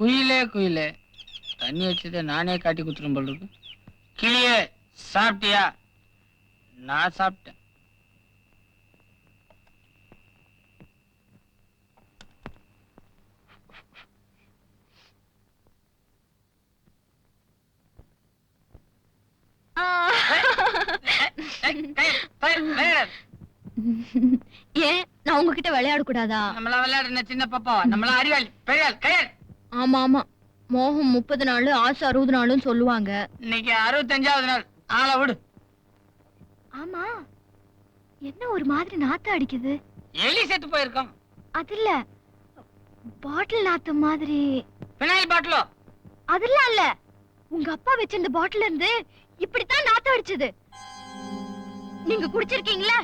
குயிலே குயிலே, தண்ணி வச்சதை நானே காட்டி குத்துரும் போல இருக்கு. கிளியே சாப்பிட்டியா? நான் சாப்பிட்டேன். ஏன் நான் உங்ககிட்ட விளையாட கூடாதா? நம்மள விளையாடுன சின்ன பாப்பாவா? நம்மள அறிவாளி பெரியாள் கையல். ஆமா ஆமா, மோகம் 30 நாள், ஆசை 60 நாளும் சொல்லுவாங்க. இன்னைக்கு 65வது நாள். ஆளை விடு. ஆமா, என்ன ஒரு மாதிரி நாத்தம் அடிக்குது? எலி செத்து போயிருக்கோம். அது இல்ல, பாட்டில் நாத்தம் மாதிரி. பினாயில் பாட்டிலோ? அதெல்லாம் இல்ல, உங்க அப்பா வச்சிருந்த பாட்டில் இருந்து இப்படித்தான் நாத்தம் அடிச்சது. நீங்க குடிச்சிருக்கீங்களா?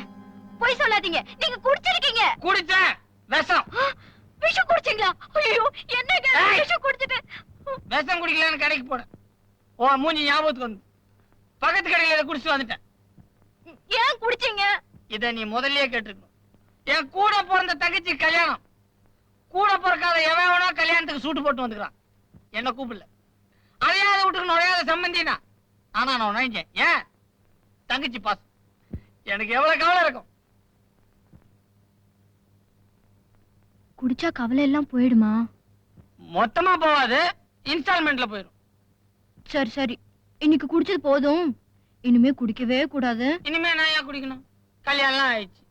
போய் சொல்லாதீங்க, நீங்க குடிச்சிருக்கீங்க. குடிச்சேன். விஷம். விஷம் குடிச்சீங்களா? ஐயோ, என்னங்க விஷம் குடிச்சிட்டு. விஷம் குடிக்கலன்னு கடைக்கு போனேன். ஓ மூஞ்சி ஞாபகத்துக்கு வந்து பக்கத்து கடையில குடிச்சு வந்துட்டேன். ஏன் குடிச்சீங்க? இத நீ முதல்லயே கேட்டிருக்கணும். என் கூட பிறந்த தங்கச்சி கல்யாணம். கூட பிறக்காத எவனோ கல்யாணத்துக்கு சூட்டு போட்டு வந்துக்கிறான். என்ன கூப்பிடல. அதையாத வீட்டுக்கு நுழையாத சம்பந்தினா. ஆனா நான் நுழைஞ்சேன். ஏன்? தங்கச்சி பாஸ். எனக்கு எவ்வளவு கவலை இருக்கும். குடிச்சா கவலை எல்லாம் போயிடுமா? மொத்தமா போவாது, இன்ஸ்டால்மெண்ட்ல போயிடும். சரி சரி, இன்னைக்கு குடிச்சது போதும், இனிமே குடிக்கவே கூடாது. இனிமே நான் ஏன் குடிக்கணும்? கல்யாணம் ஆயிடுச்சு.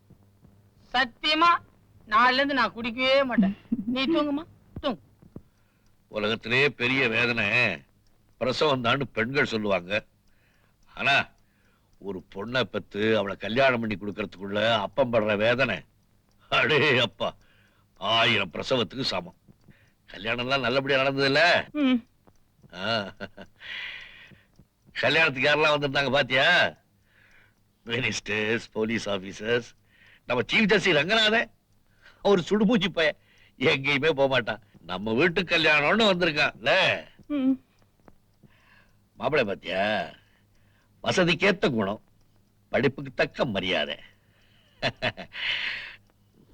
சத்தியமா நாளைல இருந்து நான் குடிக்கவே மாட்டேன். நீ தூங்குமா? தூங்கு. உலகத்திலே பெரிய வேதனை பிரசவம் தான் பெண்கள் சொல்லுவாங்க. ஆனா ஒரு பொண்ணை பெத்து அவளை கல்யாணம் பண்ணி கொடுக்கறதுக்குள்ள அப்பம் படுற வேதனை, அடே அப்பா, 1000 பிரசவத்துக்கு சமம். கல்யாணம் எல்லாம் நல்லபடியா நடந்தது இல்ல? கல்யாணத்துக்கு யாரெல்லாம் வந்திருந்தாங்க பாத்தியா? மினிஸ்டர்ஸ், போலீஸ் ஆபீசர்ஸ், நம்ம சீஃப் ஜஸ்டிஸ் ரங்கநாதன். ஒரு சுடுமூச்சி பைய, எங்கேயுமே போக மாட்டான். நம்ம வீட்டு கல்யாணம்னு வந்திருக்கான்ல. மாப்பிள்ளை பாத்தியா? வசதிக்கேத்த குணம், படிப்புக்கு தக்க மரியாதை.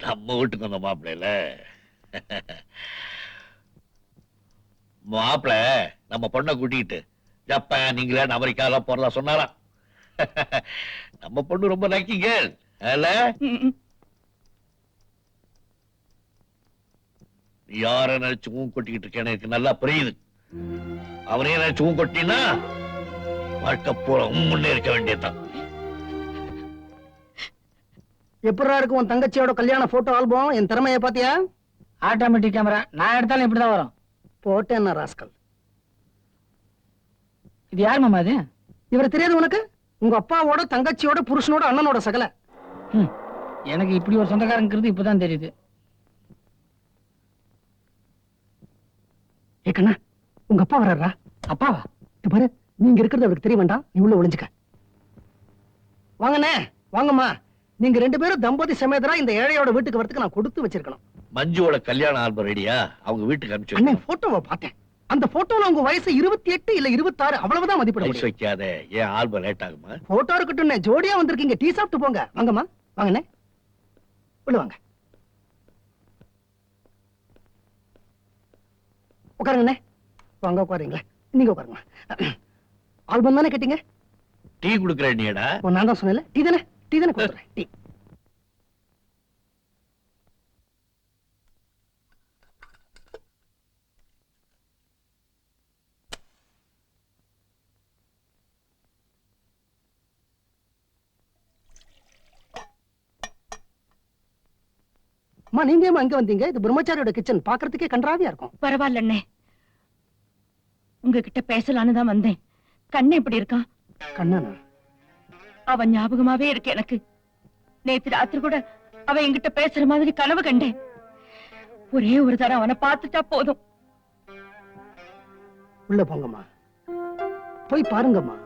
நம்ம வீட்டுக்கு வந்த மாப்பிள்ளைல. மாப்பிள்ள நம்ம பொண்ணை கூட்டிட்டு ஜப்பான், இங்கிலாந்து, அமெரிக்கால போறதா சொன்னாராம். நம்ம பொண்ணு ரொம்ப லக்கி கேர்ள். யார நினைச்சு ஊன் கொட்டிக்கிட்டு இருக்கேன்னு எனக்கு நல்லா புரியுது. அவனே நினைச்சு ஊன் கொட்டினா வாழ்க்கை பூரா முன்னே இருக்க வேண்டியதான். எப்படா இருக்கு உன் தங்கச்சியோட கல்யாண போட்டோ ஆல்பம்? என் திறமைய பாத்தியா? Automatic camera. நான் எடுத்தாலும் இப்படிதான் வரும். போட்டேன் என்ன ராஸ்கல். இது யார் மாமா? இது இவரை தெரியாது உனக்கு? உங்க அப்பாவோட தங்கச்சியோட புருஷனோட அண்ணனோட சகல. எனக்கு இப்படி ஒரு சொந்தக்காரங்கிறது இப்பதான் தெரியுது. ஏ கண்ணா, உங்க அப்பா வர்றாரா? அப்பாவா? பாரு, நீங்க இருக்கிறது அவருக்கு தெரிய வேண்டாம். நீ உள்ள ஒளிஞ்சுக்க. வாங்கண்ணே, வாங்கம்மா. நீங்க 2 பேரும் தம்பதி சமேதரா இந்த ஏழையோட வீட்டுக்கு வரதுக்கு நான் கொடுத்து வச்சிருக்கணும். மஞ்சுவோட கல்யாண ஆல்பம் ரெடியா? அவங்க வீட்டுக்கு அனுப்பிச்சு அண்ணே, போட்டோவை பார்த்தேன். அந்த போட்டோல உங்க வயசு 28 இல்ல 26 அவ்வளவுதான் மதிப்பிட முடியும். வைக்காத. ஏன் ஆல்பம் லேட் ஆகுமா? போட்டோ இருக்கட்டும், ஜோடியா வந்திருக்கீங்க. டீ சாப்பிட்டு போங்க. வாங்கம்மா, வாங்கண்ணே, உள்ள வாங்க. உட்காருங்கண்ணே. வாங்க, உட்காருங்களேன். நீங்க உட்காருங்க. ஆல்பம் தானே கேட்டீங்க? டீ குடுக்கறேன் நீடா. நான் தான் சொன்னேன். டீ தானே? டீ தானே கொடுக்குறேன். டீ. நீங்க அங்க வந்தீங்க? இது பிரம்மச்சாரியோட கிச்சன், பாக்குறதுக்கே கன்றாவியா இருக்கும். பரவாயில்ல அண்ணே, உங்ககிட்ட பேசலான்னு தான் வந்தேன். கண்ணு எப்படி இருக்கான்? கண்ணனா? அவன் ஞாபகமாவே இருக்கு எனக்கு. நேத்து ராத்திரி கூட அவன் என்கிட்ட பேசுற மாதிரி கனவு கண்டேன். ஒரே ஒரு தரம் அவனை பார்த்துட்டா போதும். உள்ள போங்கம்மா, போய் பாருங்கம்மா.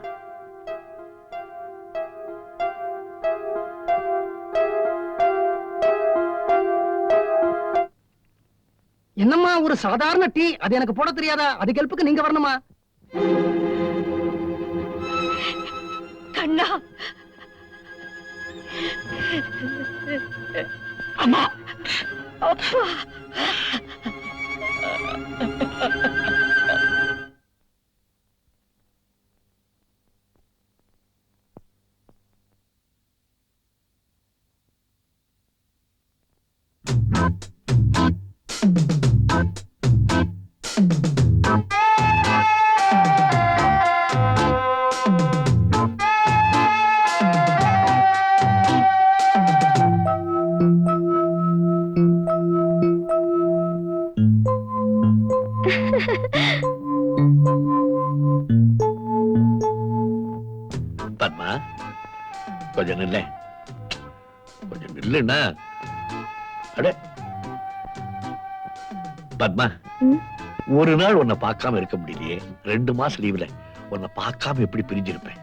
என்னம்மா ஒரு சாதாரண டீ, அது எனக்கு போட தெரியாதா? அது ஹெல்ப்புக்கு நீங்க வரணுமா? கண்ணா, அம்மா, அப்பா. பத்மா கொஞ்சம் நில்ல, கொஞ்சம் நில்லுன்னா. அட பத்மா, ஒரு நாள் உன்னை பார்க்காம இருக்க முடியலையே. 2 மாசம் லீவ்ல உன்னை பார்க்காம எப்படி பிரிஞ்சிருப்பேன்.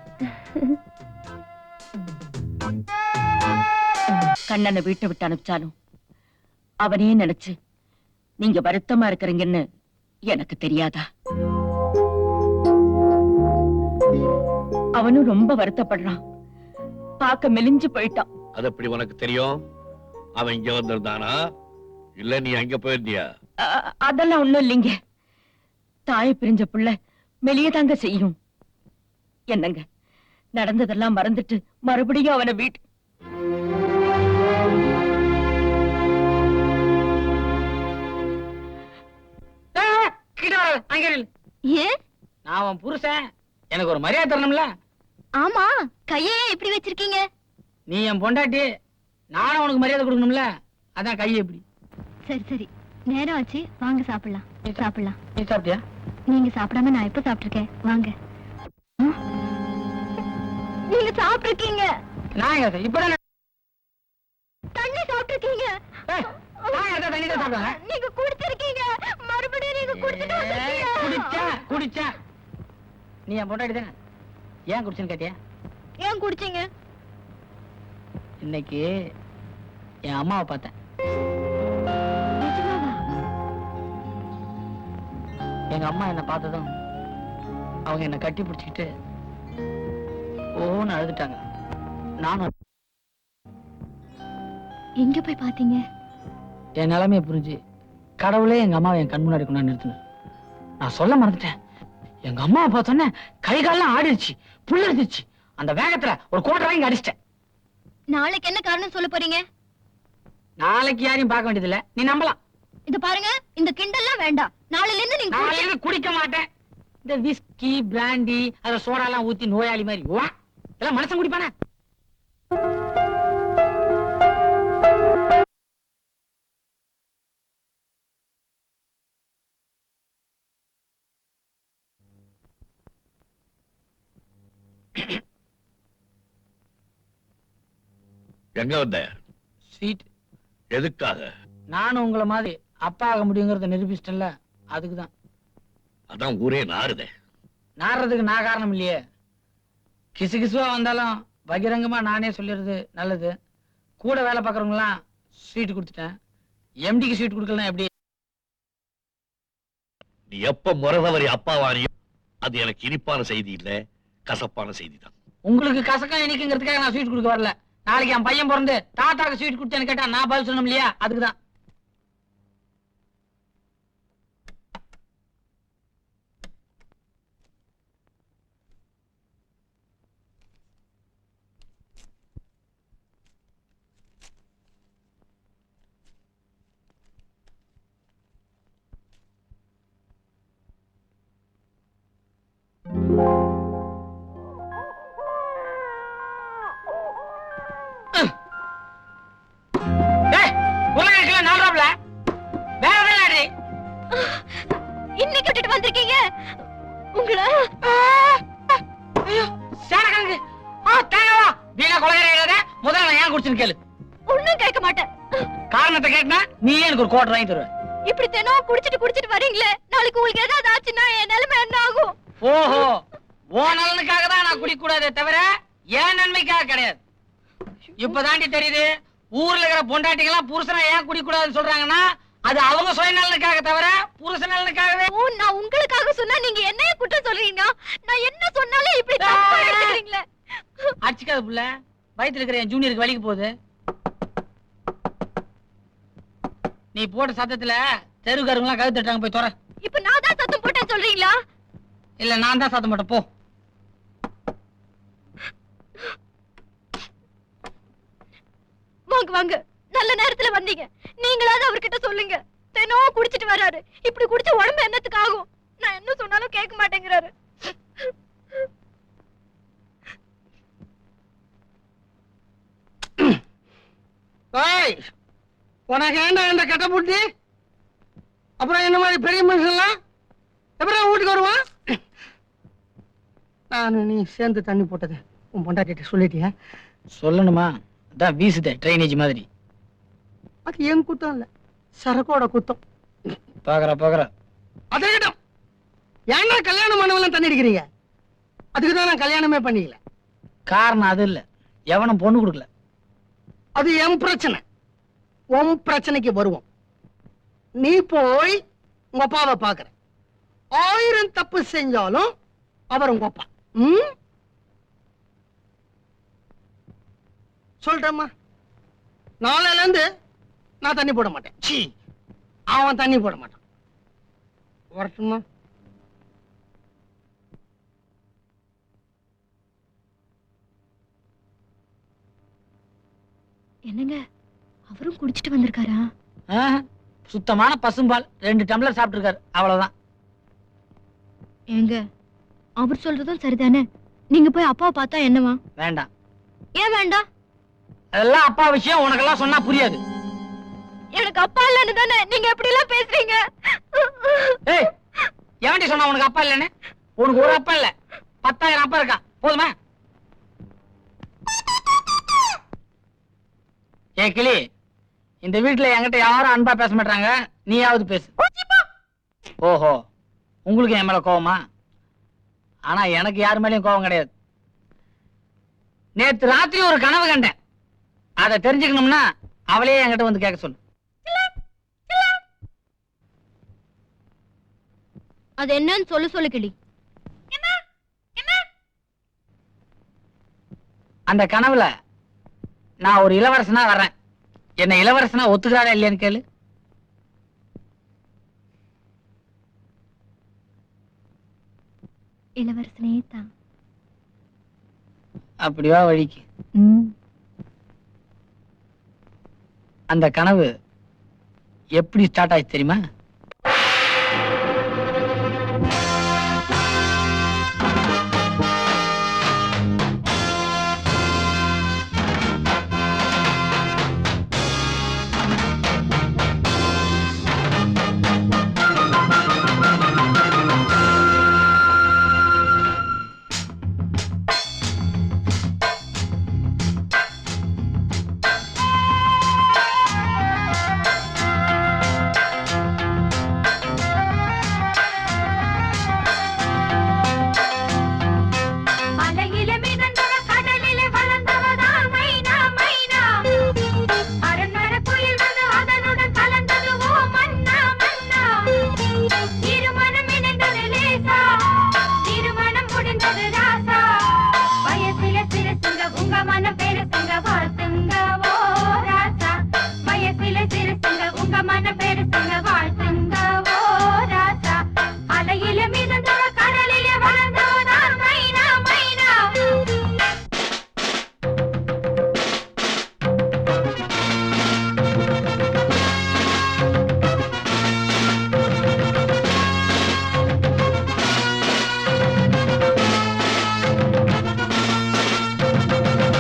கண்ணனை வீட்டை விட்டு அனுப்பிச்சாலும் அவனையே நினைச்சு நீங்க வருத்தமா இருக்கிறீங்கன்னு எனக்கு தெரியாதா? அவனும் ரொம்ப வருத்தப்படுறான். பார்க்க மெலிஞ்சு போயிட்டான். அது எப்படி உனக்கு தெரியும்? அவன் இங்க வந்திருந்தானா இல்ல நீ அங்க போயிருந்தியா? அதெல்லாம் ஒண்ணும் இல்லைங்க. தாயை பிரிஞ்ச புள்ள மெலியதாங்க செய்யும். என்னங்க, நடந்ததெல்லாம் மறந்துட்டு மறுபடியும் அவனை வீட்டு ஏன்? நான் அவன் புருஷன், எனக்கு ஒரு மரியாதை தரணும்ல. ஆமா, கையே இப்படி வச்சிருக்கீங்க. நீ என் பொண்டாட்டி, நானும் உனக்கு மரியாதை கொடுக்கணும்ல. அதான் கையை எப்படி. சரி சரி, நேரம் ஆச்சு, வாங்க சாப்பிடலாம். சாப்பிடலாம். நீ சாப்பிட்டியா? நீங்க சாப்பிடாம நான் எப்ப சாப்பிட்டிருக்கேன்? வாங்க. நீங்க சாப்பிட்டிருக்கீங்க. நான் இப்பதான் தண்ணி சாப்பிட்டிருக்கீங்க. தண்ணி தான் சாப்பிடுங்க. நீங்க குடிச்சிருக்கீங்க. மறுபடியும் நீங்க குடிச்சிட்டு வந்திருக்கீங்க. குடிச்சா நீ என் பொண்டாட்டி தானே? ஏன் குடிச்சுன்னு கேட்டியா? ஏன் குடிச்சீங்க? இன்னைக்கு என் அம்மாவை பார்த்தேன். நிஜமாவா? எங்க அம்மா என்ன பார்த்ததும் அவங்க என்ன கட்டி பிடிச்சிக்கிட்டு ஓன்னு அழுதுட்டாங்க. நானும் எங்க போய் பாத்தீங்க? என் நிலைமையை புரிஞ்சு கடவுளே எங்க அம்மாவை என் கண் முன்னாடி கொண்டாந்து நிறுத்தினார். நான் சொல்ல மறந்துட்டேன். எங்க அம்மாவை பார்த்தோன்னே கை கால்லாம் ஆடிடுச்சு, புல்லரிச்சு. அந்த வேகத்துல ஒரு கோட்டை வாங்கி அடிச்சிட்டேன். நாளைக்கு என்ன காரணம் சொல்ல போறீங்க? நாளைக்கு யாரையும் பார்க்க வேண்டியதில்லை, நீ நம்பலாம். இது பாருங்க, இந்த கிண்டல்லாம் வேண்டாம். நாளையில இருந்து நீங்க நாளையில குடிக்க மாட்டேன். இந்த விஸ்கி பிராண்டி அத சோடா எல்லாம் ஊத்தி நோயாளி மாதிரி வா, எல்லாம் மனுஷன் குடிப்பானே. எங்க வந்த? ஸ்வீட். எதுக்காக? நானும் உங்களை மாதிரி அப்பா ஆக முடியுங்கிறத நிரூபிச்சிட்டேன்ல, அதுக்குதான். அதான் ஊரே நாறுதே. நாடுறதுக்கு நான் காரணம் இல்லையே. கிசு கிசுவா வந்தாலும் பகிரங்கமா நானே சொல்லிடுறது நல்லது. கூட வேலை பார்க்கறவங்க எல்லாம் ஸ்வீட் கொடுத்துட்டேன். எம்டிக்கு ஸ்வீட் கொடுக்கலாம் எப்படி? நீ எப்ப முறதவரி அப்பாவானியோ அது எனக்கு இனிப்பான செய்தி இல்ல, கசப்பான செய்தி தான். உங்களுக்கு கசக்கம் இனிக்குங்கிறதுக்காக நான் ஸ்வீட் கொடுக்க வரல. நாளைக்கு என் பையன் பிறந்து தாத்தாக்கு ஸ்வீட் கொடுத்தேன்னு கேட்டா நான் பதில் சொல்லணும் இல்லையா? அதுக்குதான். இன்னைக்கு விட்டுட்டு வந்திருக்கீங்க உங்களை. முதல்ல நான் ஏன் குடிச்சுன்னு கேளு. ஒண்ணும் கேட்க மாட்டேன். காரணத்தை கேட்டா நீ எனக்கு ஒரு கோட்டை வாங்கி தருவ. இப்படி தினம் குடிச்சிட்டு வரீங்களே, நாளைக்கு உங்களுக்கு ஏதாவது ஆச்சுன்னா என் நிலைமை என்ன ஆகும்? ஓஹோ, ஓ நலனுக்காக தான் நான் குடிக்க கூடாதே தவிர ஏன் நன்மைக்காக கிடையாது. இப்பதாண்டி தெரியுது, ஊர்ல இருக்கிற பொண்டாட்டிகளாம் புருஷனை ஏன் குடிக்க கூடாதுன்னு சொல்றாங்கன்னா அது அவங்க சுயநலனுக்காக தவிர புருஷ நலனுக்காகவே. நான் உங்களுக்காக சொன்னா நீங்க என்னைய குற்றம் சொல்றீங்க. நான் என்ன சொன்னாலும் இப்படி தப்பா எடுத்துக்கிறீங்களே. அடிச்சுக்காத புள்ள, வயித்துல இருக்கிற என் ஜூனியருக்கு வலிக்கு போகுது. நீ போட்ட சத்தத்துல தெருக்காரங்களாம் கழுத்து தட்டாங்க, போய் தோற. இப்ப நான் தான் சத்தம் போட்டேன் சொல்றீங்களா? இல்ல நான் தான் சத்தம் போட்டேன். போ. வாங்க வாங்க, நல்ல நேரத்துல வந்தீங்க. நீங்களாவது அவர்கிட்ட சொல்லுங்க. தினம் குடிச்சிட்டு வராரு. இப்படி குடிச்ச உடம்பு என்னத்துக்கு ஆகும்? நான் என்ன சொன்னாலும் கேட்க மாட்டேங்கிறாரு. ஏய், உனக்கு ஏண்டா இந்த கட்ட புட்டி? அப்புறம் என்ன மாதிரி பெரிய மனுஷன்லாம் எப்பறம் வீட்டுக்கு வருவான்? நான் நீ சேர்ந்து தண்ணி போட்டது உன் பொண்டாட்டிட்ட சொல்லிட்டியா? சொல்லணுமா? அதான் வீசுதே ட்ரைனேஜ் மாதிரி. அது என் குத்தம் இல்ல, சரக்கோட குத்தம். பாக்குற அதே கிட்டம் ஏன்னா கல்யாணம் பண்ணவெல்லாம் தண்ணி அடிக்கிறீங்க? அதுக்கு தான் நான் கல்யாணமே பண்ணிக்கல. காரணம் அது இல்ல, எவனும் பொண்ணு கொடுக்கல. அது என் பிரச்சனை. உன் பிரச்சனைக்கு வருவோம். நீ போய் உங்க அப்பாவை பாக்குற. 1000 தப்பு செஞ்சாலும் அவர் உங்க அப்பா. சொல்றேம்மா, நாளையில இருந்து நான் தண்ணி போட மாட்டேன். சீ, அவன் தண்ணி போட மாட்டான். வரட்டுமா? என்னங்க, அவரும் குடிச்சிட்டு வந்திருக்காரா? சுத்தமான பசும்பால் 2 டம்ளர் சாப்பிட்டுருக்காரு, அவ்வளவுதான். ஏங்க, அவர் சொல்றதும் சரிதானே. நீங்க போய் அப்பாவை பார்த்தா என்னவா? வேண்டாம். ஏன் வேண்டாம்? அதெல்லாம் அப்பா விஷயம், உனக்கெல்லாம் சொன்னா புரியாது. எனக்கு அப்பா இல்லன்னு தானே நீங்க எப்படி எல்லாம் பேசுறீங்க? ஏய், எவன்டி சொன்னா உனக்கு அப்பா இல்லன்னு? உனக்கு ஒரு அப்பா இல்ல, 10,000 அப்பா இருக்கா. போதுமா? ஏ கிளி, இந்த வீட்டுல என்கிட்ட யாரும் அன்பா பேச மாட்டாங்க, நீயாவது பேசு. ஓஹோ, உங்களுக்கு என் மேல கோவமா? ஆனா எனக்கு யாரு மேலயும் கோவம் கிடையாது. நேத்து ராத்திரி ஒரு கனவு கண்டேன். அதை தெரிஞ்சுக்கணும்னா அவளே என்கிட்ட வந்து கேட்க சொல்லு. அது என்னன்னு சொல்லு கிளி. அந்த கனவுல நான் ஒரு இளவரசனா வர்றேன். என்ன இளவரசனா ஒத்துக்கிறாரா இல்லையான்னு கேளு. இளவரசனே தான். அப்படிவா வழிக்கு. அந்த கனவு எப்படி ஸ்டார்ட் ஆச்சு தெரியுமா?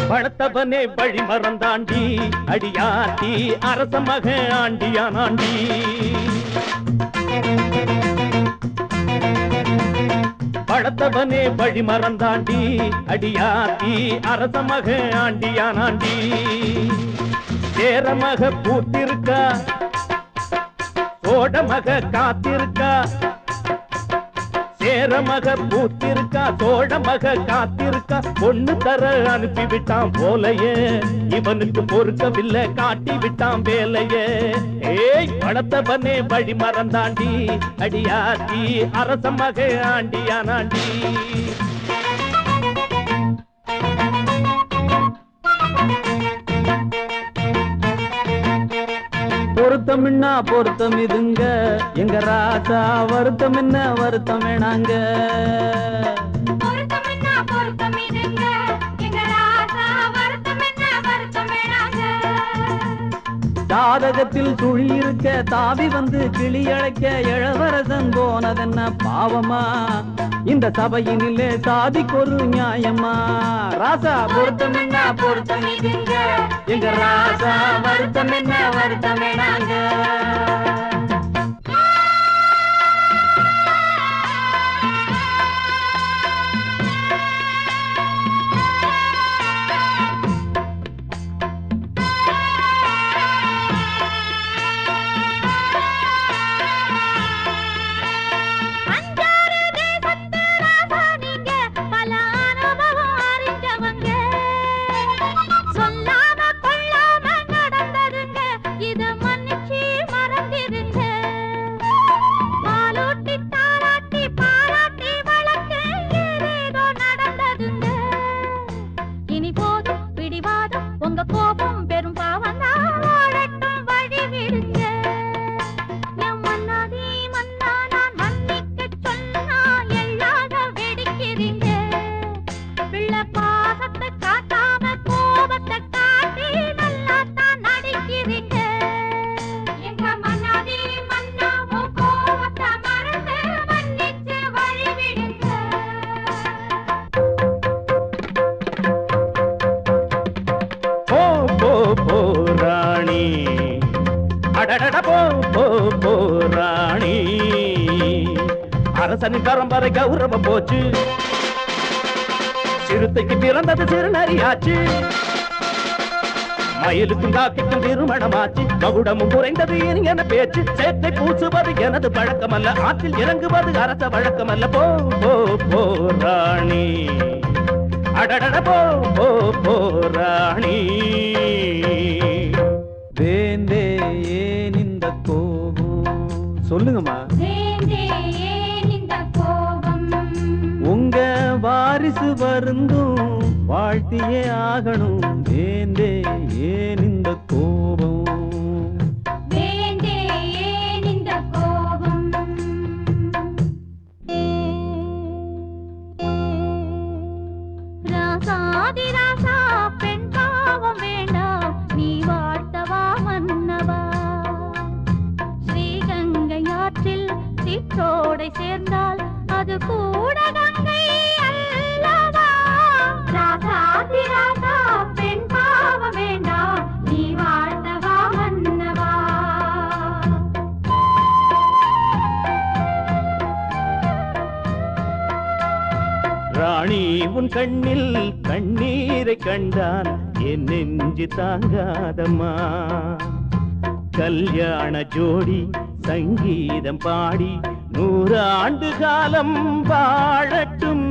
பழத்தவனே வழி மறந்தாண்டி, அடியாத்தி அரச மக ஆண்டியானாண்டி. பழத்தவனே வழி மறந்தாண்டி, அடியாத்தி அரச மக ஆண்டியானாண்டி. சேர மக பூத்திருக்கா, சோட மக காத்திருக்கா. சேர மக பூத்திருக்கா, சோழ மக காத்திருக்கா. பொண்ணு தர அனுப்பி விட்டான் போலையே, இவனுக்கு பொறுக்கவில்லை காட்டி விட்டான் வேலையே. ஏய், பழத்தவனே வழி மறந்தாண்டி, அடியாத்தி அரச மக ஆண்டியானாண்டி. பொறுத்த பொருத்தம்னா பொருத்தம் இதுங்க எங்க ராசா வருத்தம் என்ன வருத்தம் வேணாங்க ஜாதகத்தில் சுழி இருக்க தாவி வந்து கிளி அழைக்க இளவரசன் போனதென்ன பாவமா இந்த சபையினிலே சாதிக்கு ஒரு நியாயமா ராசா பொருத்தம் என்ன பொருத்தம் இதுங்க எங்க ராசா வருத்தம் என்ன வருத்தம் வேணாங்க அரசனி பரம்பரை கௌரவம் போச்சு சிறுத்தைக்கு பிறந்தது சிறுநரியாச்சு மயிலுக்கும் காக்கைக்கும் திருமணமாச்சு மகுடமும் குறைந்தது என பேச்சு சேத்தை பூசுவது எனது பழக்கமல்ல ஆற்றில் இறங்குவது அரச வழக்கமல்ல போ போ போ ராணி அடடட போ போ போ ராணி வேந்தே ஏன் இந்த கோபம் சொல்லுங்கம்மா உங்க வாரிசு வருந்தும் வாழ்த்தியே ஆகணும் வேந்தே ஏன் இந்த கோபம் வேந்தே ஏன் இந்த கோபம் ராசாதி ராசா பெண் பாவம் வேண்டாம் நீ வாழ்த்தவா மன்னவா ஸ்ரீகங்கை ஆற்றில் சிற்றோடை சேர்ந்தால் அது கூட கங்கை அல்லவா ராசாதி ராசா பெண் பாவம் வேண்டாம் நீ வாழ்த்தவா மன்னவா ராணி உன் கண்ணில் கண்ணீரை கண்டான் என் நெஞ்சு தாங்காதம்மா கல்யாண ஜோடி சங்கீதம் பாடி 100 ஆண்டு காலம் வாழட்டும்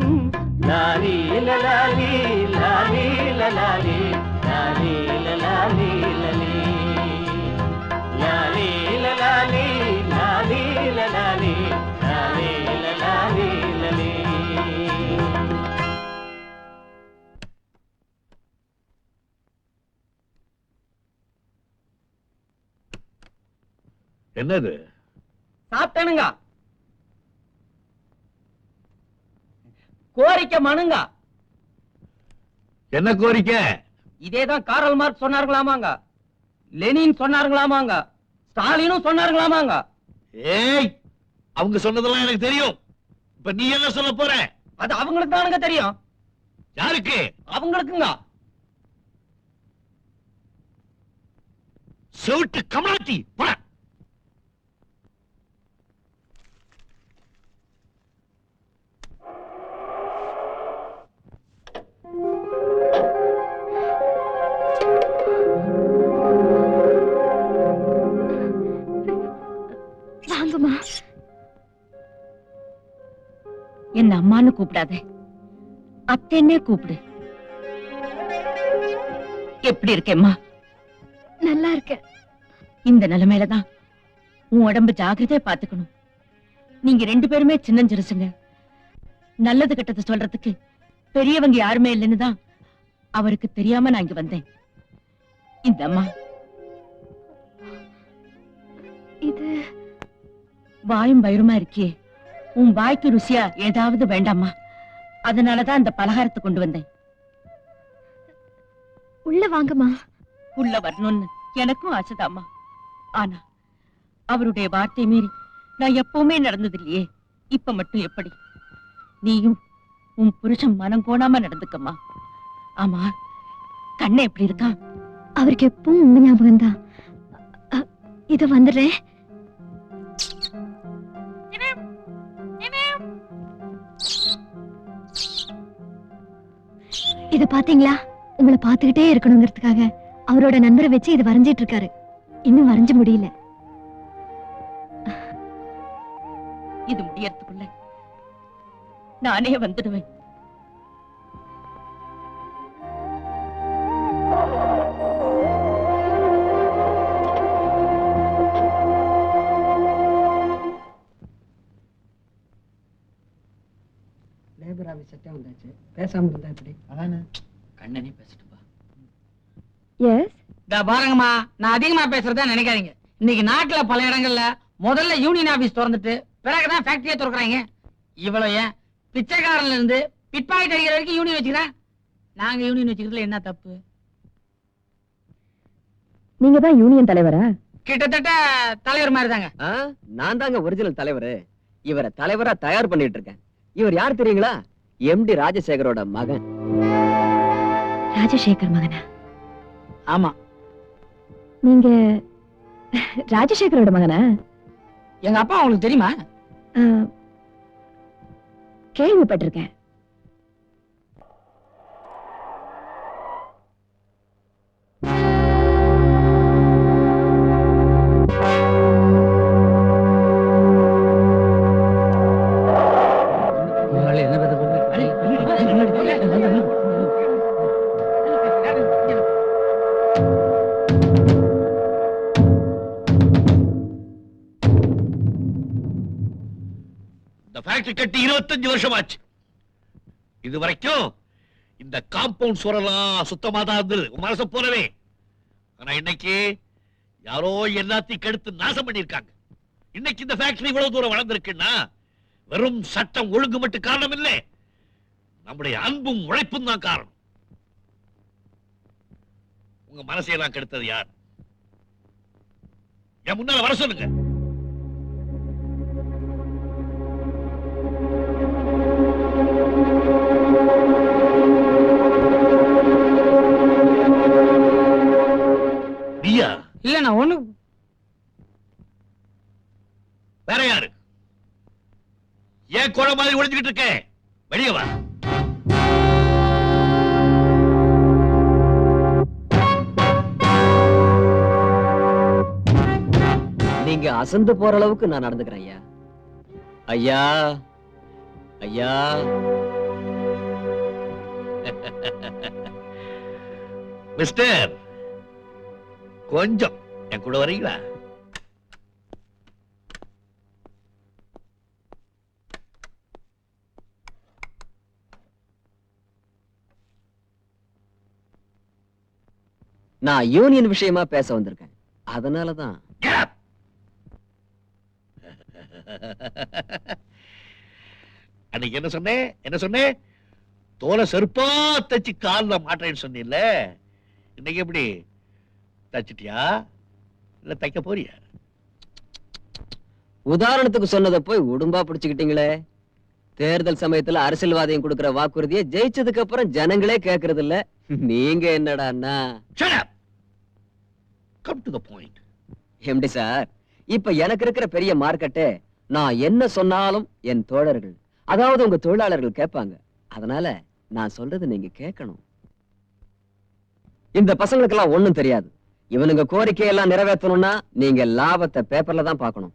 லாலி லலாலி லாலி லலாலி லாலி லலாலி லலி லாலி லலாலி லாலி லலாலி லாலி லலாலி லலி என்னது சாப்பிட்டனுங்க கோரிக்கை மனுங்க என்ன கோரிக்கை இதேதான் காரல் மார்க்ஸ் சொன்னார்களாமாங்க லெனின் சொன்னார்களாமாங்க ஸ்டாலினும் சொன்னார்களாமாங்க ஏய் அவங்க சொன்னதெல்லாம் எனக்கு தெரியும் இப்ப நீ என்ன சொல்ல போற அது அவங்களுக்கு தானுங்க தெரியும் யாருக்கு அவங்களுக்குங்க செவிட்டு கமலாத்தி போட வாங்கம்மா என்ன அம்மான்னு கூப்பிடாத அத்தேன்னே கூப்பிடு எப்படி இருக்கேம்மா நல்லா இருக்க இந்த நிலைமையிலதான் உன் உடம்பு ஜாக்கிரதையா பாத்துக்கணும் நீங்க 2 பேருமே சின்னஞ்சிறுசுங்க நல்லது கெட்டது சொல்றதுக்கு பெரியவங்க யாருமே இல்லைன்னு தான் அவருக்கு தெரியாம நான் இங்க வந்தேன் இந்த அம்மா வாயும் வயிறுமா இருக்கியே, உன் வாய்க்கு ருசியா ஏதாவது வேண்டாமா? அதனாலதான் அந்த பலகாரத்தை கொண்டு வந்தேன். உள்ள வாங்கம்மா. உள்ள வரணும்னு எனக்கும் ஆசைதாம்மா. ஆனா அவருடைய வார்த்தை மீறி நான் எப்பவுமே நடந்தது இல்லையே. இப்ப மட்டும் எப்படி? நீயும் உன் புருஷன் மனம் கோணாம நடந்துக்கம்மா. ஆமா, கண்ணை எப்படி இருக்கான்? அவருக்கு எப்பவும் உங்க ஞாபகம் தான். இத வந்துடுறேன். இத பாத்தீங்களா? உங்களை பாத்துக்கிட்டே இருக்கணுங்கிறதுக்காக அவரோட நண்பரை வச்சு இது வரைஞ்சிட்டு இருக்காரு. இன்னும் வரைஞ்சு முடியல. இது முடியறதுக்குள்ள நானே வந்துடுவேன். லேபர் ஆபீஸ் சட்டம் வந்தாச்சு. பேசாம இருந்தா எப்படி? அதானே கண்ணனே பேசட்டும்பா. எஸ். பாருங்கம்மா, நான் அதிகமா பேசுறதா நினைக்காதீங்க. இன்னைக்கு நாட்டுல பல இடங்கள்ல முதல்ல யூனியன் ஆபீஸ் திறந்துட்டு பிறகுதான் ஃபேக்டரியை திறக்கிறாங்க. இவ்வளவு ஏன் பிச்சைக்காரன்ல இருந்து பிட்பாக்கெட் அடிக்கிற வரைக்கும் யூனியன் வச்சுக்கிறேன். நாங்க யூனியன் வச்சுக்கிறதுல என்ன தப்பு? நீங்க தான் யூனியன் தலைவரா? கிட்டத்தட்ட தலைவர் மாதிரி தாங்க. நான் தாங்க ஒரிஜினல் தலைவரு. இவரை தலைவரா தயார் பண்ணிட்டு இருக்கேன். இவர் யார் தெரியுங்களா? எம்டி ராஜசேகரோட மகன். ராஜசேகர் மகனா? ஆமா. நீங்க ராஜசேகரோட மகனா? எங்க அப்பா உங்களுக்கு தெரியுமா? கேள்விப்பட்டிருக்கேன். ஃபேக்டரி கட்டி 25 வருஷம் ஆச்சு. இது வரைக்கும் இந்த காம்பவுண்ட் சுவரெல்லாம் சுத்தமா தான் இருந்தது, மனச போலவே. ஆனா இன்னைக்கு யாரோ எல்லாத்தையும் கெடுத்து நாசம் பண்ணிருக்காங்க. இன்னைக்கு இந்த ஃபேக்டரி இவ்வளவு தூரம் வளர்ந்திருக்குன்னா வெறும் சட்டம் ஒழுங்கு மட்டும் காரணம் இல்லை, நம்முடைய அன்பும் உழைப்பும் தான் காரணம். உங்க மனசையெல்லாம் கெடுத்தது யார்? என் முன்னால வர சொல்லுங்க. இல்ல நான் ஒண்ணு. வேற யாரு? ஏன் கோழ மாதிரி ஒளிஞ்சுக்கிட்டு இருக்க? வெளியே வா. நீங்க அசந்து போற அளவுக்கு நான் நடந்துக்கிறேன் ஐயா. ஐயா ஐயா. மிஸ்டர், கொஞ்சம் என் கூட வரீங்களா? நான் யூனியன் விஷயமா பேச வந்திருக்கேன். அதனாலதான். அன்னைக்கு என்ன சொன்னேன்? தோலை செருப்பா தச்சு கால்ல மாட்டேன்னு சொன்னில்ல, இன்னைக்கு எப்படி தச்சிட்டியா இல்ல தைக்க போறியா? உதாரணத்துக்கு சொன்னதை போய் உடும்பா பிடிச்சுக்கிட்டீங்களே. தேர்தல் சமயத்துல அரசியல்வாதியும் கொடுக்கிற வாக்குறுதியை ஜெயிச்சதுக்கு அப்புறம் ஜனங்களே கேட்கறது இல்ல. நீங்க என்னடான்னா? Come to the point. MD sir, இப்ப எனக்கு இருக்கிற பெரிய மார்க்கெட்டே நான் என்ன சொன்னாலும் என் தோழர்கள், அதாவது உங்க தொழிலாளர்கள் கேட்பாங்க. அதனால நான் சொல்றது நீங்க கேட்கணும். இந்த பசங்களுக்கெல்லாம் ஒண்ணும் தெரியாது. இவனுங்க கோரிக்கையெல்லாம் நிறைவேற்றணும்னா நீங்க லாபத்தை பேப்பர்ல தான் பார்க்கணும்.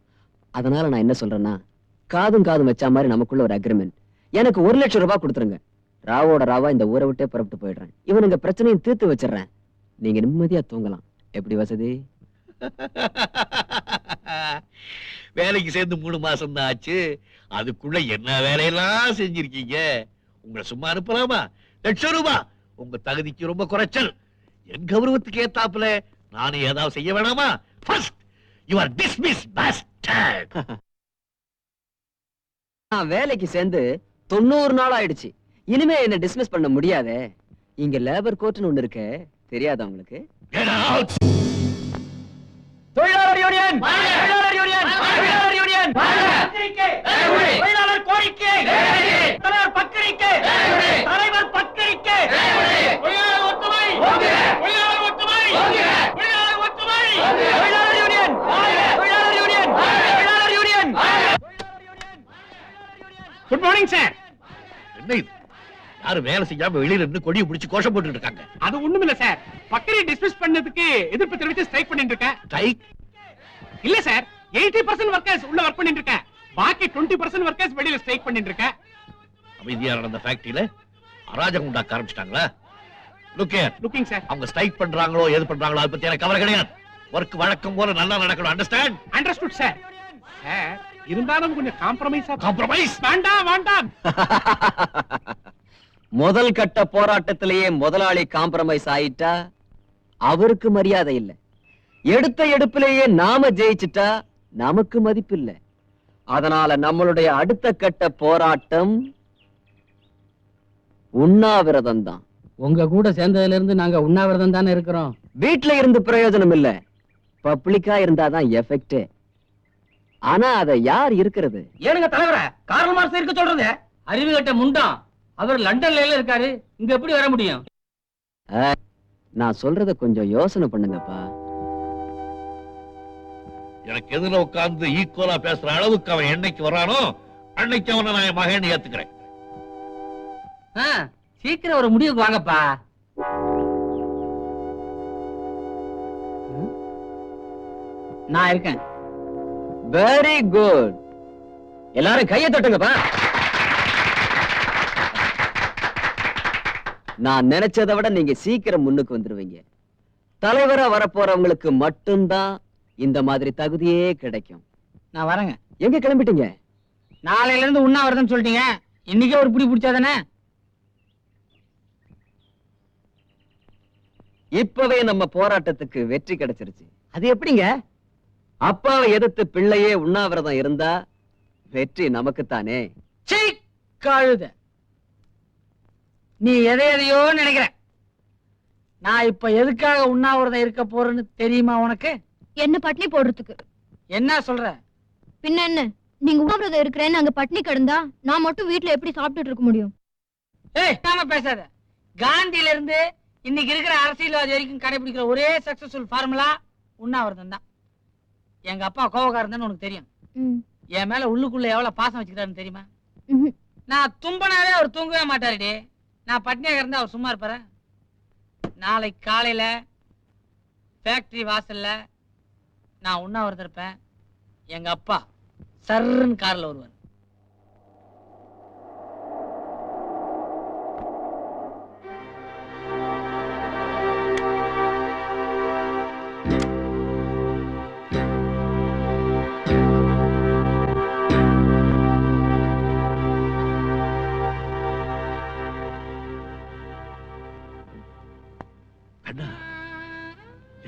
அதனால நான் என்ன சொல்றேன்னா, காதும் வச்ச மாதிரி நமக்குள்ள ஒரு அக்ரிமெண்ட். எனக்கு 1 லட்சம் ரூபாய் கொடுத்துருங்க. ராவோட ராவா இந்த ஊரை விட்டே புறப்பட்டு போயிடுறேன். இவனுங்க பிரச்சனையும் தீர்த்து வச்சிடறேன். நீங்க நிம்மதியா தூங்கலாம். எப்படி வசதி? வேலைக்கு சேர்ந்து 3 மாசம் தான் ஆச்சு. அதுக்குள்ள என்ன வேலையெல்லாம் செஞ்சிருக்கீங்க? உங்களை சும்மா அனுப்பலாமா? 1 லட்சம் ரூபாய் உங்க தகுதிக்கு ரொம்ப குறைச்சல். என் கௌரவத்துக்கு ஏத்தாப்புல நானும் ஏதாவது செய்ய வேணாமா? First you are dismiss bastard. நான் வேலைக்கு சேர்ந்து 90 நாள் ஆயிடுச்சு. இனிமே என்ன டிஸ்மிஸ் பண்ண முடியாதே. இங்க லேபர் கோர்ட்னு ஒண்ணு இருக்கு, தெரியாதா உங்களுக்கு? Get out! தொழிலாளர் யூனியன் தொழிலாளர் யூனியன் தொழிலாளர் யூனியன் பத்திரிகை தொழிலாளர் கோரிக்கை தலைவர் பத்திரிகை தலைவர் பத்திரிகை தொழிலாளர் ஒற்றுமை தொழிலாளர் ஒற்றுமை தொழிலாளர் ஒற்றுமை தொழிலாளர் யூனியன் தொழிலாளர் யூனியன் தொழிலாளர் யூனியன். Good morning sir. என்ன இது? யாரும் வேலை செய்யாம வெளியில இருந்து கொடியை பிடிச்சு கோஷம் போட்டுட்டு இருக்காங்க. அது ஒண்ணுமில்ல சார், பக்கரி டிஸ்மிஸ் பண்ணதுக்கு எதிர்ப்பு தெரிவித்து ஸ்ட்ரைக் பண்ணிட்டு இருக்கேன். ஸ்ட்ரைக்? இல்ல சார், 80% வர்க்கர்ஸ் உள்ள வர்க் பண்ணிட்டு இருக்கேன், பாக்கி 20% வர்க்கர்ஸ் வெளியில ஸ்ட்ரைக் பண்ணிட்டு இருக்கேன். அமைதியா நடந்த ஃபேக்டரியில அராஜகம் உண்டாக்க ஆரம்பிச்சிட்டாங்களா? Looking sir. அவங்க ஸ்ட்ரைக் பண்றாங்களோ எது பண்றாங்களோ அதை பத்தி எனக்கு கவலை கிடையாது. ஒர்க் வழக்கம் போல நல்லா நடக்கணும். அண்டர்ஸ்டாண்ட்? Understood sir. சார், இருந்தாலும் கொஞ்சம் காம்ப்ரமைஸ். காம்ப்ரமைஸ் வேண்டாம் வேண்டாம். முதல் கட்ட போராட்டத்திலேயே முதலாளி காம்ப்ரமைஸ் ஆயிட்டா அவருக்கு மரியாதை இல்ல. எடுத்த எடுப்பிலேயே நாம ஜெயிச்சிட்டா நமக்கு மதிப்பு இல்ல. அதனால நம்மளுடைய அடுத்த கட்ட போராட்டம் உண்ணாவிரதம் தான். உங்க கூட சேர்ந்ததுல இருந்து நாங்க உண்ணாவிரதம் தானே இருக்கிறோம். வீட்ல இருந்து பிரயோஜனம் இல்ல, பப்ளிக்கா இருந்தாதான் எஃபெக்ட். ஆனா அத யார் இருக்கிறது? ஏனுங்க தலைவர, கார்ல் மார்க்ஸ் இருக்க சொல்றது? அறிவு கட்ட முண்டாம். அவர் லண்டன்ல இருக்காரு, இங்க எப்படி வர முடியும்? நான் சொல்றத கொஞ்சம் யோசனை பண்ணுங்கப்பா. எனக்கு எதுல உட்கார்ந்து ஈக்குவலா பேசுற அளவுக்கு அவன் என்னைக்கு வரானோ அன்னைக்கு அவனை நான் என் மகன் ஏத்துக்கிறேன். சீக்கிரம் ஒரு முடிவுக்கு வாங்கப்பா. நான் இருக்கேன். Very good. எல்லாரும் கையை தட்டுங்கப்பா. நான் நினைச்சதை விட நீங்க சீக்கிரம் முன்னுக்கு வந்துருவீங்க. தலைவரா வரப்போறவங்களுக்கு மட்டும்தான் இந்த மாதிரி தகுதியே கிடைக்கும். நான் வரேங்க. எங்க கிளம்பிட்டீங்க? நாளையில இருந்து உண்ணாவிரதம் சொல்லிட்டீங்க, இன்னைக்கே ஒரு பிடி பிடிச்சாதானே? இப்பவே நம்ம போராட்டத்துக்கு வெற்றி கிடைச்சிருச்சு. அது எப்படிங்க? அப்பாவை எதிர்த்து பிள்ளையே உண்ணாவிரதம் இருந்தா வெற்றி நமக்குத்தானே. சீ கழுத, நீ எதையோ நினைக்கிற. நான் இப்ப எதுக்காக உண்ணாவிரதம் இருக்க போறேன்னு தெரியுமா உனக்கு? என்ன பட்னி போடுறதுக்கு. என்ன சொல்ற? பின்ன என்ன, நீங்க உண்ணாவிரதம் இருக்கிறேன்னு அங்க பட்னி கிடந்தா நான் மட்டும் வீட்டுல எப்படி சாப்பிட்டுட்டு இருக்க முடியும்? ஏய், நாம பேசாத. காந்தியில இருந்து இன்னைக்கு இருக்கிற அரசியல்வாதி வரைக்கும் கடைபிடிக்கிற ஒரே சக்சஸ்ஃபுல் ஃபார்முலா உண்ணாவிரதம் தான். எங்க அப்பா கோவக்காரன் உனக்கு தெரியும். என் மேல உள்ளுக்குள்ள எவ்வளவு பாசம் வச்சுக்கிறாருன்னு தெரியுமா? நான் தும்பனாவே அவர் தூங்கவே மாட்டாருடி. நான் பட்னியாக இருந்தா அவர் சும்மா இருப்பாரு? நாளைக்கு காலையில ஃபேக்டரி வாசல்ல நான் உண்ணாவிரதம் இருப்பேன். எங்க அப்பா சர்ன்னு கார்ல வருவார்.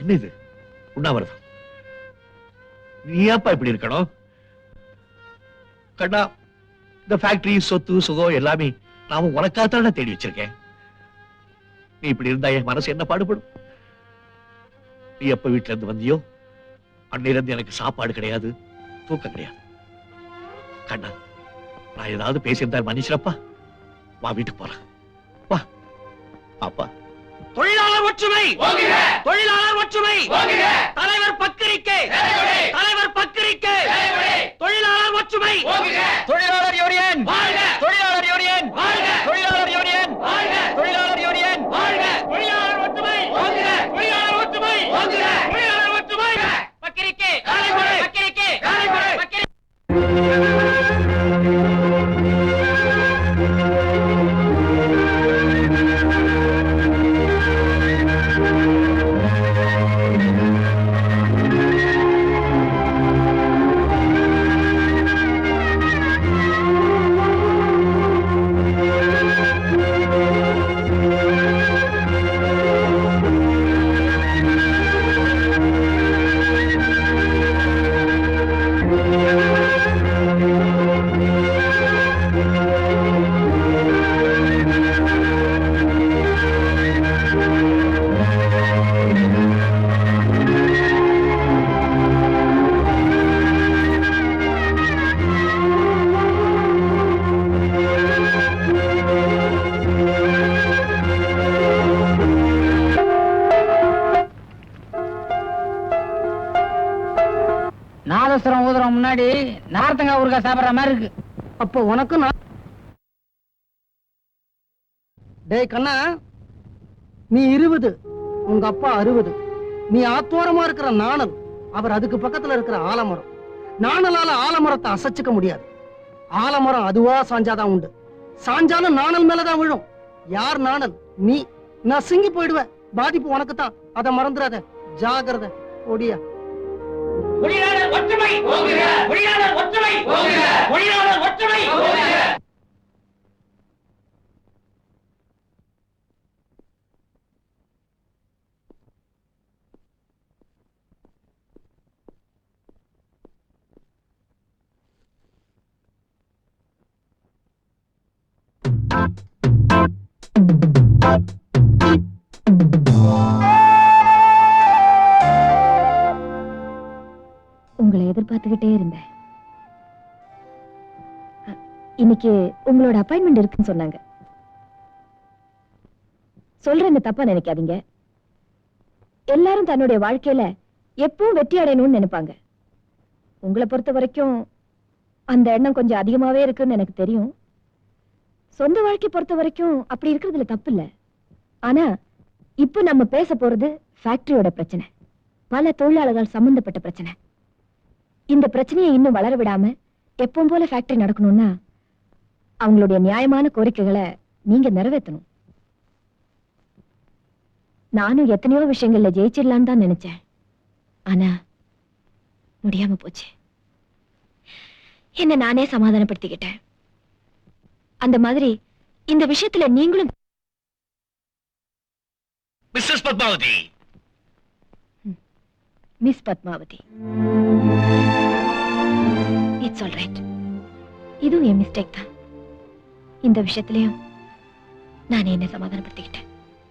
என்ன இது உண்ணாவிரதம்? நீ ஏப்பா இப்படி இருக்கணும்? கண்ணா, இந்த ஃபேக்டரி சொத்து சுகம் எல்லாமே நாம உனக்காக தேடி வச்சிருக்கேன். நீ இப்படி இருந்தா என் மனசு என்ன பாடுபடும்? நீ எப்ப வீட்டுல இருந்து வந்தியோ அன்னிலிருந்து எனக்கு சாப்பாடு கிடையாது, தூக்கம் கிடையாது. கண்ணா, நான் ஏதாவது பேசியிருந்தா மன்னிச்சிரப்பா. வா, வீட்டுக்கு போறேன். வா பாப்பா. தொழிலாளர் ஒற்றுமை, தொழிலாளர் ஒற்றுமை, தலைவர் பத்திரிகை, தலைவர் பத்திரிகை, தொழிலாளர் ஒற்றுமை, தொழிலாளர் யூனியன், தொழிலாளர் யூனியன், தொழிலாளர் யூனியன், தொழிலாளர் யூனியன், தொழிலாளர் ஒற்றுமை, தொழிலாளர் ஒற்றுமை, தொழிலாளர் ஒற்றுமை, பத்திரிகை, பத்திரிகை, பத்திரிகை. Thank you. முன்னாடி நார்த்தங்காய் ஊறுகாய் சாப்பிடுற மாதிரி இருக்கு. அப்போ உனக்கு நான் டேய் கண்ணா, நீ 20, உங்க அப்பா 60. நீ ஆத்தோரமா இருக்கிற நாணல், அவர் அதுக்கு பக்கத்துல இருக்கிற ஆலமரம். நாணலால ஆலமரத்தை அசைச்சுக்க முடியாது. ஆலமரம் அதுவா சாஞ்சாதான் உண்டு. சாஞ்சாலும் நாணல் மேலதான் விழும். யார் நாணல்? நீ. நசுங்கி போயிடுவ. பாதிப்பு உனக்கு தான். அதை மறந்துடாத. ஜாகிரதை. ஓடியா. தொழிலாளர் ஒற்றுமை போகுக! தொழிலாளர் ஒற்றுமை போகுக! தொழிலாளர் ஒற்றுமை போகுக! உங்களை எதிர்பார்த்துக்கிட்டே இருந்தேன். இன்னைக்கு உங்களோட அப்பாயின்மெண்ட் இருக்குன்னு சொன்னாங்க. சொல்றேன்னு தப்பா நினைக்காதீங்க. எல்லாரும் தன்னுடைய வாழ்க்கையில எப்பவும் வெற்றி அடையணும்னு நினைப்பாங்க. உங்களை பொறுத்த வரைக்கும் அந்த எண்ணம் கொஞ்சம் அதிகமாவே இருக்குன்னு எனக்கு தெரியும். சொந்த வாழ்க்கை பொறுத்த வரைக்கும் அப்படி இருக்கிறதுல தப்பு இல்ல. ஆனா இப்ப நம்ம பேச போறது ஃபேக்டரியோட பிரச்சனை, பல தொழிலாளர்கள் சம்பந்தப்பட்ட பிரச்சனை. இந்த பிரச்சனையை இன்னும் வளர விடாம எப்பவும் போல ஃபேக்டரி நடக்கணும்னா அவங்களுடைய நியாயமான கோரிக்கைகளை நீங்க நிறைவேற்றணும். நானும் எத்தனையோ விஷயங்கள்ல ஜெயிச்சிடலான்னு தான் நினைச்சேன். ஆனா முடியாம போச்சு. என்ன நானே சமாதானப்படுத்திக்கிட்டேன். அந்த மாதிரி இந்த விஷயத்துல நீங்களும். Mrs Padmavathi. Miss Padmavathi. It's all right. இதுவும் என் மிஸ்டேக் தான். இந்த விஷயத்திலையும் நான் என்ன சமாதானப்படுத்திக்கிட்டேன்.